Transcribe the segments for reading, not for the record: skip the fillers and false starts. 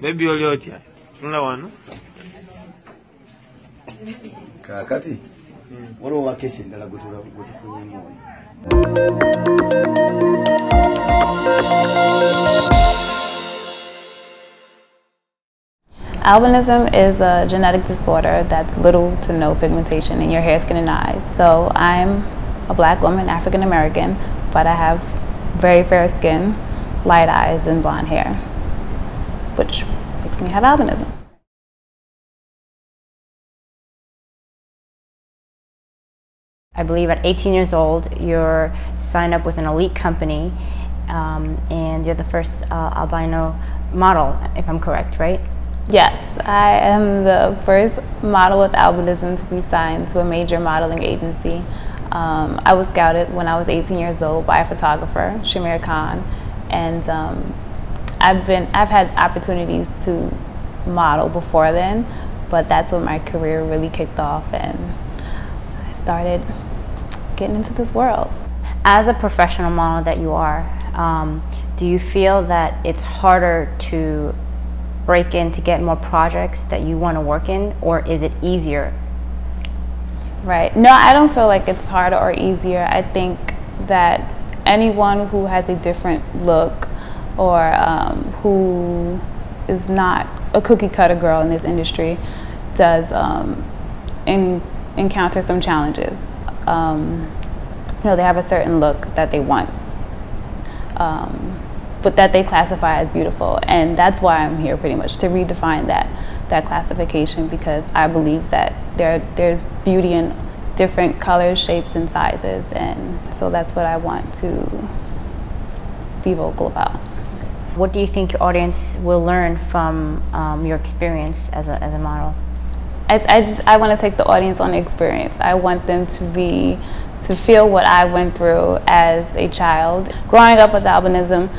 Baby olyotia. Tunala wano. Kakati. Waliwo wakesi ndala gutufunye mwoyo. Albinism is a genetic disorder that's little to no pigmentation in your hair, skin, and eyes. So I'm a black woman, African American, but I have very fair skin, light eyes, and blonde hair, which makes me have albinism. I believe at 18 years old, you're signed up with an elite company, and you're the first albino model, if I'm correct, right? Yes, I am the first model with albinism to be signed to a major modeling agency. I was scouted when I was 18 years old by a photographer, Shamir Khan, and I've had opportunities to model before then, but that's when my career really kicked off and I started getting into this world. As a professional model that you are, do you feel that it's harder to break in to get more projects that you want to work in, or is it easier? Right. No, I don't feel like it's harder or easier. I think that anyone who has a different look or who is not a cookie cutter girl in this industry does encounter some challenges. You know, they have a certain look that they want, but that they classify as beautiful, and that's why I'm here pretty much, to redefine that classification, because I believe that there's beauty in different colors, shapes, and sizes, and so that's what I want to be vocal about. What do you think your audience will learn from your experience as a model? I want to take the audience on the experience. I want them to feel what I went through as a child. Growing up with albinism,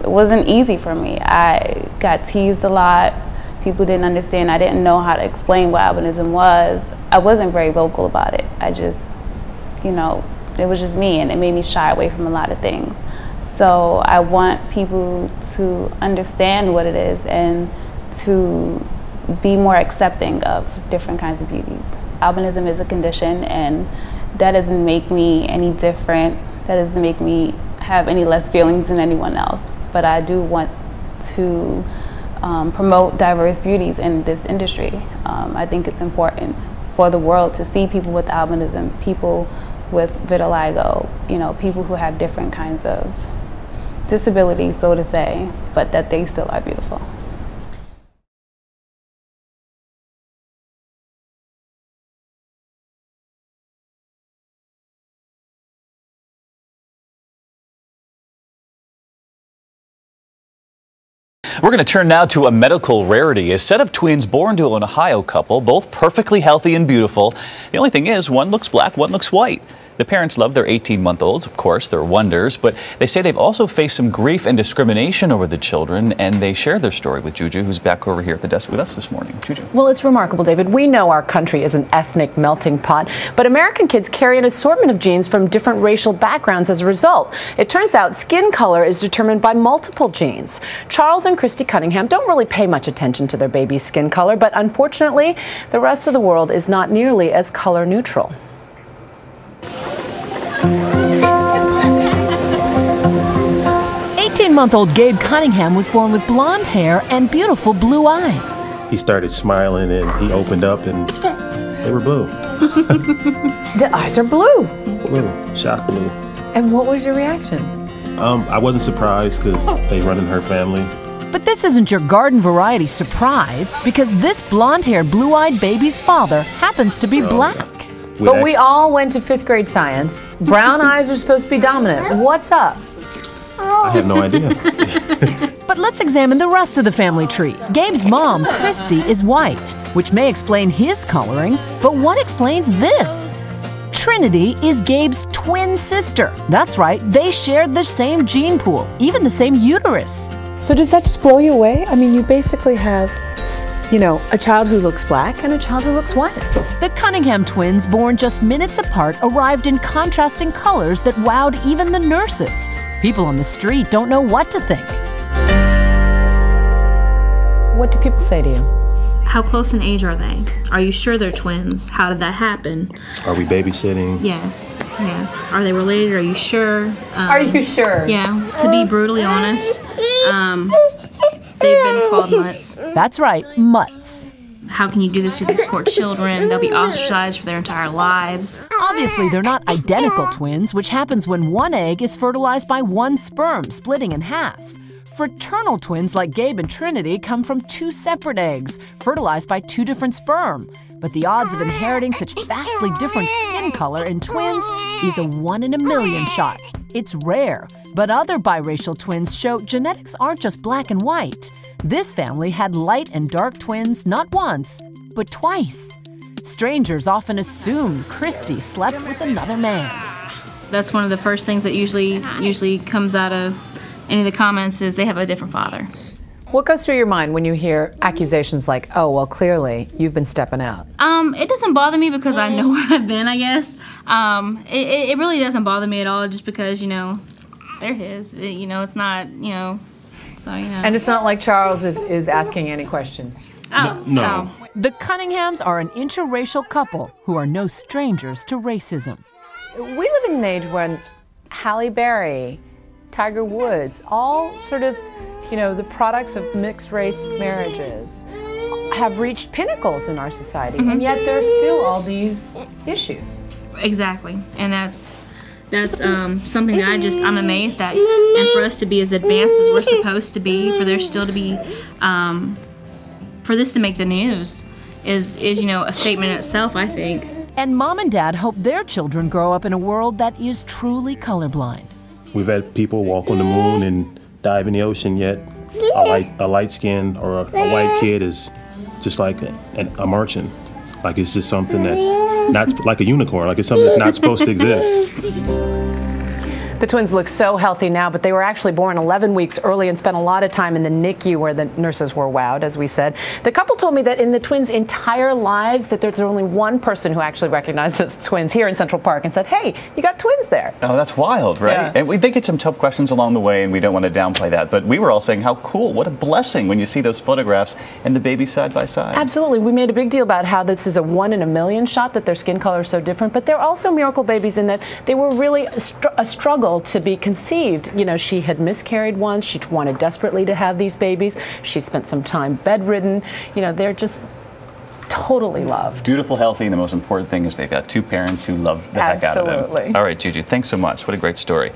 it wasn't easy for me. I got teased a lot. People didn't understand. I didn't know how to explain what albinism was. I wasn't very vocal about it. I just, you know, it was just me, and it made me shy away from a lot of things. So I want people to understand what it is and to be more accepting of different kinds of beauties. Albinism is a condition, and that doesn't make me any different. That doesn't make me have any less feelings than anyone else. But I do want to promote diverse beauties in this industry. I think it's important for the world to see people with albinism, people with vitiligo, you know, people who have different kinds of disabilities, so to say, but that they still are beautiful. We're going to turn now to a medical rarity. A set of twins born to an Ohio couple, both perfectly healthy and beautiful. The only thing is, one looks black, one looks white. The parents love their 18-month-olds, of course, they're wonders, but they say they've also faced some grief and discrimination over the children, and they share their story with Juju, who's back over here at the desk with us this morning. Juju. Well, it's remarkable, David. We know our country is an ethnic melting pot, but American kids carry an assortment of genes from different racial backgrounds as a result. It turns out skin color is determined by multiple genes. Charles and Christy Cunningham don't really pay much attention to their baby's skin color, but unfortunately, the rest of the world is not nearly as color neutral. 18-month-old Gabe Cunningham was born with blonde hair and beautiful blue eyes. He started smiling and he opened up and they were blue. The eyes are blue. Blue, shock blue. And what was your reaction? I wasn't surprised because they run in her family. But this isn't your garden variety surprise, because this blonde-haired, blue-eyed baby's father happens to be black. But we all went to 5th grade science. Brown eyes are supposed to be dominant. What's up? I have no idea. But let's examine the rest of the family tree. Gabe's mom, Christy, is white, which may explain his coloring, but what explains this? Trinity is Gabe's twin sister. That's right, they shared the same gene pool, even the same uterus. So does that just blow you away? I mean, you basically have, you know, a child who looks black and a child who looks white. The Cunningham twins, born just minutes apart, arrived in contrasting colors that wowed even the nurses. People on the street don't know what to think. What do people say to you? How close in age are they? Are you sure they're twins? How did that happen? Are we babysitting? Yes, yes. Are they related? Are you sure? Are you sure? Yeah, to be brutally honest, they've been called mutts. That's right, mutts. How can you do this to these poor children? They'll be ostracized for their entire lives. Obviously, they're not identical twins, which happens when one egg is fertilized by one sperm, splitting in half. Fraternal twins like Gabe and Trinity come from two separate eggs, fertilized by two different sperm. But the odds of inheriting such vastly different skin color in twins is a 1 in a million shot. It's rare, but other biracial twins show genetics aren't just black and white. This family had light and dark twins not once, but twice. Strangers often assume Christy slept with another man. That's one of the first things that usually comes out of any of the comments is they have a different father. What goes through your mind when you hear accusations like, oh, well, clearly you've been stepping out? It doesn't bother me because I know where I've been, I guess. It really doesn't bother me at all just because, you know, they're his. You know, it's not, you know, so, you know. And it's not like Charles is asking any questions? Oh, No. The Cunninghams are an interracial couple who are no strangers to racism. We live in an age when Halle Berry, Tiger Woods, all sort of, you know, the products of mixed race marriages have reached pinnacles in our society, and yet there's still all these issues. Exactly, and that's something that I'm amazed at, and for us to be as advanced as we're supposed to be, for there still to be, for this to make the news is you know, a statement in itself, I think. And mom and dad hope their children grow up in a world that is truly colorblind. We've had people walk on the moon and dive in the ocean, yet a light skin or a white kid is just like a merchant. Like it's just something that's not like a unicorn, like it's something that's not supposed to exist. The twins look so healthy now, but they were actually born 11 weeks early and spent a lot of time in the NICU where the nurses were wowed, as we said. The couple told me that in the twins' entire lives that there's only one person who actually recognized as twins here in Central Park and said, hey, you got twins there. Oh, that's wild, right? Yeah. And they get some tough questions along the way, and we don't want to downplay that. But we were all saying how cool, what a blessing when you see those photographs and the babies side by side. Absolutely. We made a big deal about how this is a 1 in a million shot, that their skin color is so different. But they're also miracle babies in that they were really a struggle to be conceived. You know, she had miscarried once. She wanted desperately to have these babies. She spent some time bedridden. You know, they're just totally loved. Beautiful, healthy, and the most important thing is they've got two parents who love the heck out of them. Absolutely. All right, Juju, thanks so much. What a great story.